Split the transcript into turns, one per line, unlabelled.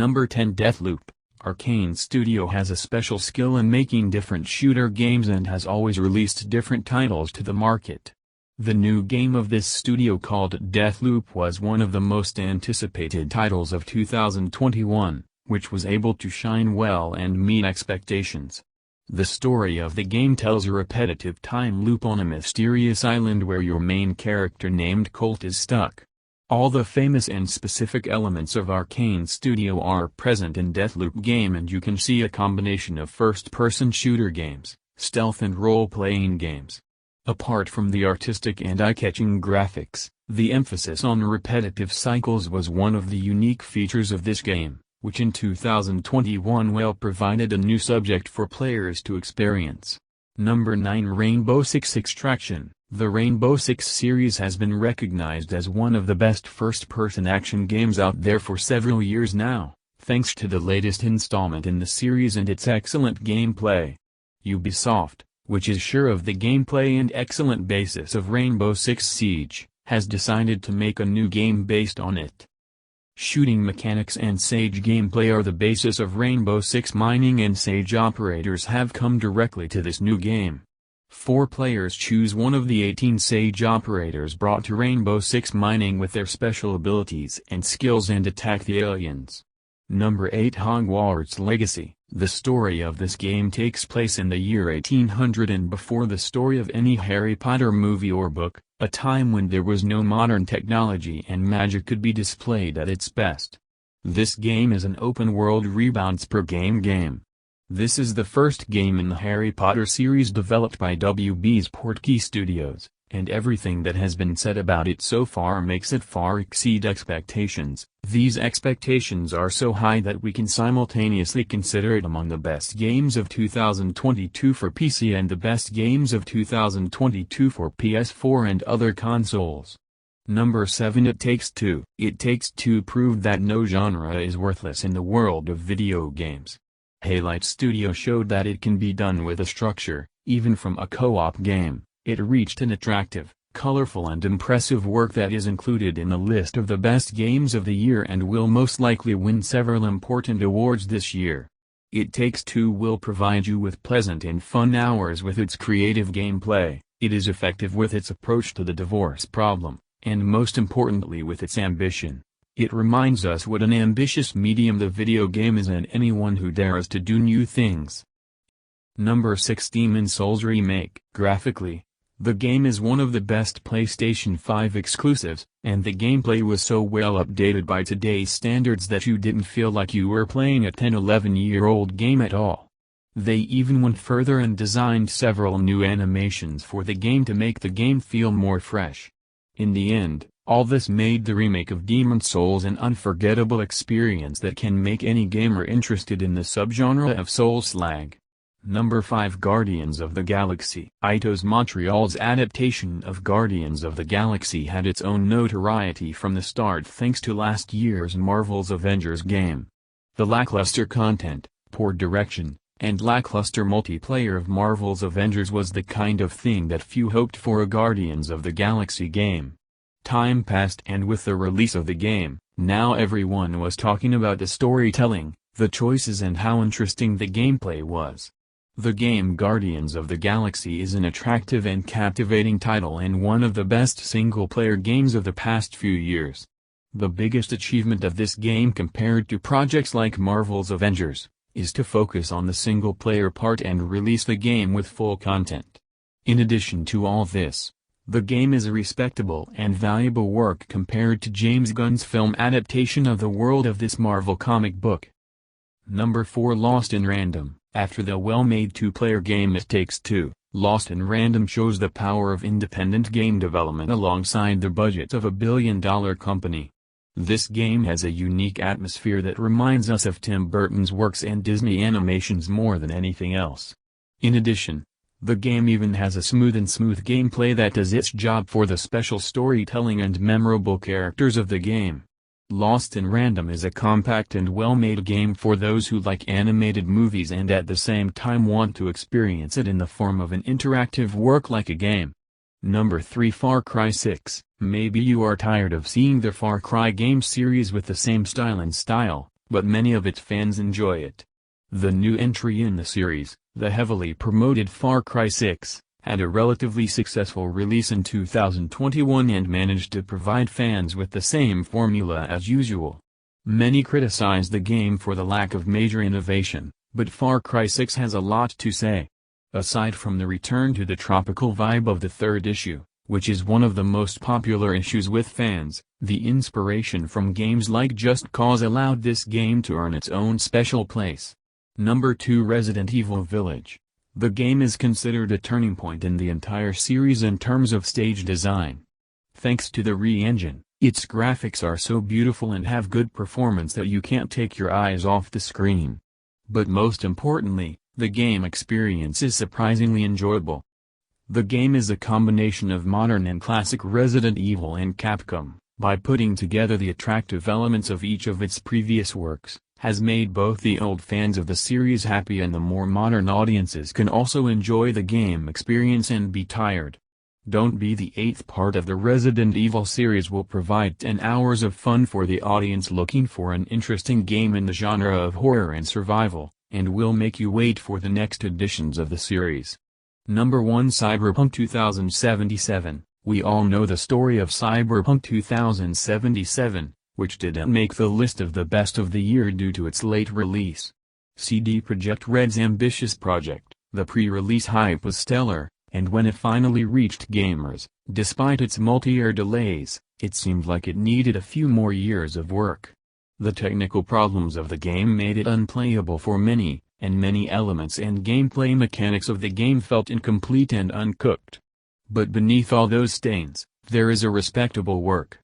Number 10 Deathloop. Arcane Studio has a special skill in making different shooter games and has always released different titles to the market. The new game of this studio called Deathloop was one of the most anticipated titles of 2021, which was able to shine well and meet expectations. The story of the game tells a repetitive time loop on a mysterious island where your main character named Colt is stuck. All the famous and specific elements of Arcane Studio are present in Deathloop game, and you can see a combination of first-person shooter games, stealth and role-playing games. Apart from the artistic and eye-catching graphics, the emphasis on repetitive cycles was one of the unique features of this game, which in 2021 provided a new subject for players to experience. Number 9 Rainbow Six Extraction. The Rainbow Six series has been recognized as one of the best first-person action games out there for several years now, thanks to the latest installment in the series and its excellent gameplay. Ubisoft, which is sure of the gameplay and excellent basis of Rainbow Six Siege, has decided to make a new game based on it. Shooting mechanics and Sage gameplay are the basis of Rainbow Six Mining, and Sage operators have come directly to this new game. 4 players choose one of the 18 Sage operators brought to Rainbow Six Mining with their special abilities and skills and attack the aliens. Number 8 Hogwarts Legacy. The story of this game takes place in the year 1800 and before the story of any Harry Potter movie or book, a time when there was no modern technology and magic could be displayed at its best. This game is an open-world rebounds per game. This is the first game in the Harry Potter series developed by WB's Portkey Studios, and everything that has been said about it so far makes it far exceed expectations. These expectations are so high that we can simultaneously consider it among the best games of 2022 for PC and the best games of 2022 for PS4 and other consoles. Number 7 It Takes Two. It Takes Two proved that no genre is worthless in the world of video games. Haylight Studio showed that it can be done with a structure, even from a co-op game. It reached an attractive, colorful and impressive work that is included in the list of the best games of the year and will most likely win several important awards this year. It Takes Two will provide you with pleasant and fun hours with its creative gameplay. It is effective with its approach to the divorce problem, and most importantly with its ambition. It reminds us what an ambitious medium the video game is and anyone who dares to do new things. Number 6 Demon's Souls Remake. Graphically, the game is one of the best PlayStation 5 exclusives, and the gameplay was so well updated by today's standards that you didn't feel like you were playing a 10-11-year-old game at all. They even went further and designed several new animations for the game to make the game feel more fresh. In the end, all this made the remake of Demon's Souls an unforgettable experience that can make any gamer interested in the subgenre of Souls-like. Number 5 Guardians of the Galaxy. Eidos Montreal's adaptation of Guardians of the Galaxy had its own notoriety from the start thanks to last year's Marvel's Avengers game. The lackluster content, poor direction, and lackluster multiplayer of Marvel's Avengers was the kind of thing that few hoped for a Guardians of the Galaxy game. Time passed, and with the release of the game, now everyone was talking about the storytelling, the choices and how interesting the gameplay was. The game Guardians of the Galaxy is an attractive and captivating title and one of the best single-player games of the past few years. The biggest achievement of this game compared to projects like Marvel's Avengers, is to focus on the single-player part and release the game with full content. In addition to all this, the game is a respectable and valuable work compared to James Gunn's film adaptation of the world of this Marvel comic book. Number 4 Lost in Random. After the well-made two-player game It Takes Two, Lost in Random shows the power of independent game development alongside the budget of a billion-dollar company. This game has a unique atmosphere that reminds us of Tim Burton's works and Disney animations more than anything else. In addition, the game even has a smooth gameplay that does its job for the special storytelling and memorable characters of the game. Lost in Random is a compact and well-made game for those who like animated movies and at the same time want to experience it in the form of an interactive work like a game. Number 3 Far Cry 6. Maybe you are tired of seeing the Far Cry game series with the same style, but many of its fans enjoy it. The new entry in the series, the heavily promoted Far Cry 6, had a relatively successful release in 2021 and managed to provide fans with the same formula as usual. Many criticize the game for the lack of major innovation, but Far Cry 6 has a lot to say. Aside from the return to the tropical vibe of the third issue, which is one of the most popular issues with fans, the inspiration from games like Just Cause allowed this game to earn its own special place. Number 2, Resident Evil Village. The game is considered a turning point in the entire series in terms of stage design. Thanks to the re-engine, its graphics are so beautiful and have good performance that you can't take your eyes off the screen. But most importantly, the game experience is surprisingly enjoyable. The game is a combination of modern and classic Resident Evil and Capcom, by putting together the attractive elements of each of its previous works, has made both the old fans of the series happy and the more modern audiences can also enjoy the game experience and be tired. Don't Be the eighth part of the Resident Evil series will provide 10 hours of fun for the audience looking for an interesting game in the genre of horror and survival, and will make you wait for the next editions of the series. Number 1, Cyberpunk 2077. We all know the story of Cyberpunk 2077, which didn't make the list of the best of the year due to its late release. CD Projekt Red's ambitious project, the pre-release hype was stellar, and when it finally reached gamers, despite its multi-year delays, it seemed like it needed a few more years of work. The technical problems of the game made it unplayable for many, and many elements and gameplay mechanics of the game felt incomplete and uncooked. But beneath all those stains, there is a respectable work,